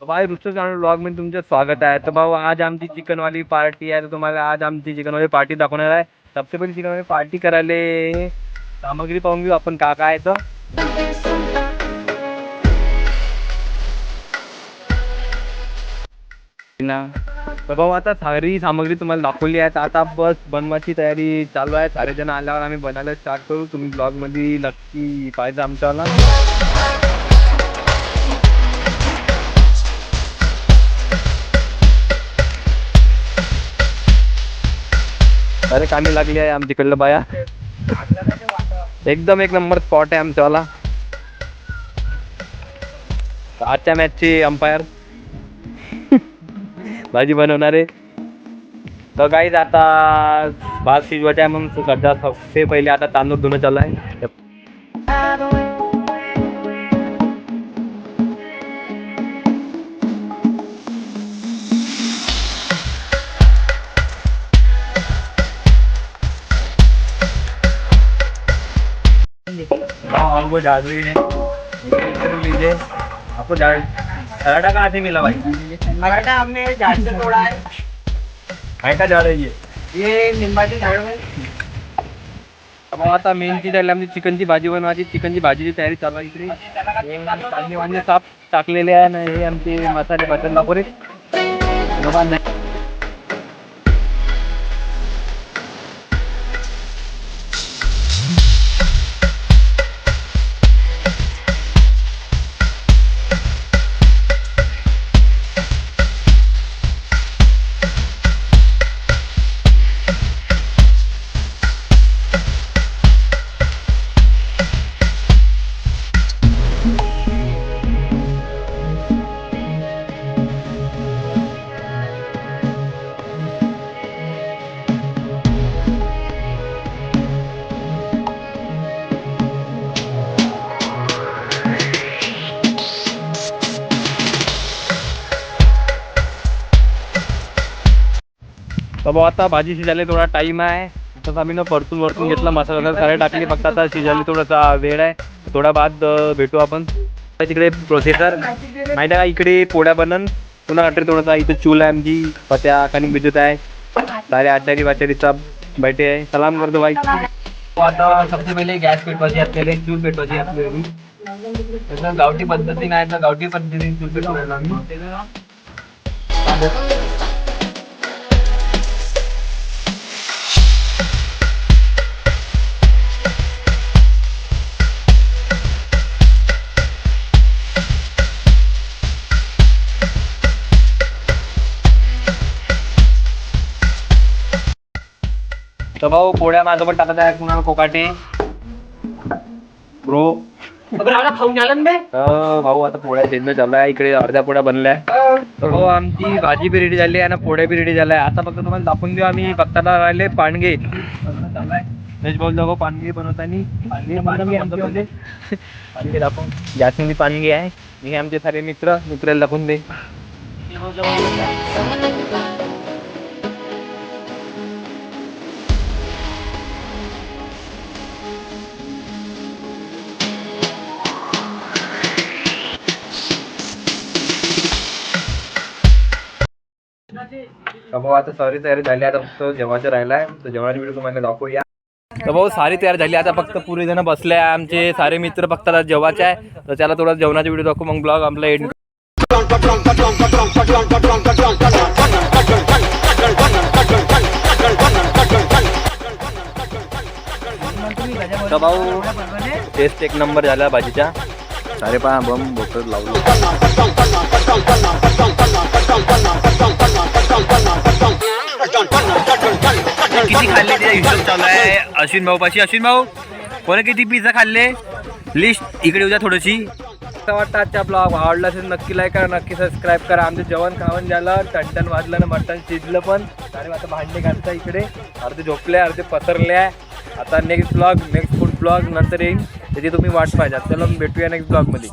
भाई Rustam channel blog मध्ये तुमचं स्वागत आहे. तर भाऊ आज आमची चिकनवाली पार्टी आहे. तर तुम्हाला आज आमची चिकनवाली पार्टी दाखवणार आहे. सबसे पहिले चिकनवाली पार्टी करायला सामग्री पाहून घेऊ आपण का काय तर तर भाऊ आता सारी सामग्री तुम्हाला दाखवली आहे. आता बस बनवायची तयारी चालू आहे. सारे जण आल्यावर आम्ही बनायला स्टार्ट करू. तुम्ही ब्लॉग मध्ये नक्की पाहिजे आमच्याला. अरे कामी लागली आहे आमच्याकडलं बाया. एकदम एक नंबर स्पॉट आहे आमच्यावाला. आजच्या मॅचची अंपायर भाजी बनवणारे. तर गाईज आता भात शिजवायचा आहे म्हणून सध्या सबसे पहिले आता तांदूळ धुणं चालू आहे. आपको डाल रही है लीजिए. आपको डाल पराठा कहाँ से मिला भाई? पराठा हमने झाड़ से तोड़ा है. काय का जा रही है? ये निंबाचे झाड़ में. अब आता मेन चीज आहे आमची चिकनची भाजी बनवायची. चिकनची भाजीची तयारी चालू आहे इकडे. कांदे वांदे साफ टाकलेले आहे ना. हे आमचे मसाले बटन दाखवले. तर आता भाजी शिजायला थोडा टाइम आहे. तर आम्ही ना परतून घेतला. मसाला सारे टाकले. फक्त आता शिजायला थोडासा वेळ आहे. थोडा बाद भेटू आपण. तिकडे प्रोसेसर माहिती आहे का? इकडे पोळ्या बनन पुन्हा वाटते थोडासा. इथं चूल आहे आमची. पत्या कणिक भिजत आहे. सारे आचारी वाचारीचा बैठे आहे. सलाम करतो भाई. आता सबसे पहिले गॅस पेटवायची आपल्याला. चूल पेटवायची आपल्याला. गावठी पद्धतीने आहे. तर गावठी पद्धतीने चूल पेटवायला आम्ही. तर भाऊ पोळ्या माझ्यासोबत टाकत आहे. कुणाला कोकाटे ब्रो. खाऊन झालं बे. भाऊ आता पोळ्या शिजणं चालू आहे. इकडे अर्ध्या पोळ्या बनल्या. तर भाऊ आमची भाजी बी रेडी झाली आहे आणि पोळ्या बी रेडी झाल्या. आता फक्त तुम्हाला दाखवून देऊ आम्ही. बघताना राहिले पाणगे. बोल दाखव पाणगे बनवताना. पाणगे दाखव. याची पाणगे आहे. हे आमचे सारे मित्राला दाखवून दे. भाऊ आता सारी तयारी झाली. आता फक्त जेवणाचं राहिलाय. तर जेवणाची व्हिडिओ तुम्हाला दाखवूया. तर भाऊ सारी तयारी झाली. आता फक्त पुरे जण बसले आहे. आमचे सारे मित्र फक्त आता जेवायचे आहे. तर त्याला थोडा जेवणाचा व्हिडिओ दाखवू. मग ब्लॉग आपला एंड. तर भाऊ टेस्ट एक नंबर झाला भाजीचा. सारे पहा बम बोटं लावलं. किती खाल्ले ते हिशोब चालू आहे अश्विन भाऊ पाशी. अश्विन भाऊ कोणी किती पिझ्झा खाल्ले लिस्ट इकडे उद्या थोडीशी. असं वाटतं आजचा ब्लॉग आवडला असेल नक्की लाईक करा. नक्की सबस्क्राईब करा. आमचं जेवण खावण झालं. टन वाजलं ना. मटण शिजलं पण. आणि आता भांडे घालता इकडे. अर्धे झोपले अर्धे पसरले आहे. आता नेक्स्ट फूड ब्लॉग नंतर येईल. त्याची तुम्ही वाट पाहिजे. चला भेटूया नेक्स्ट ब्लॉग मध्ये.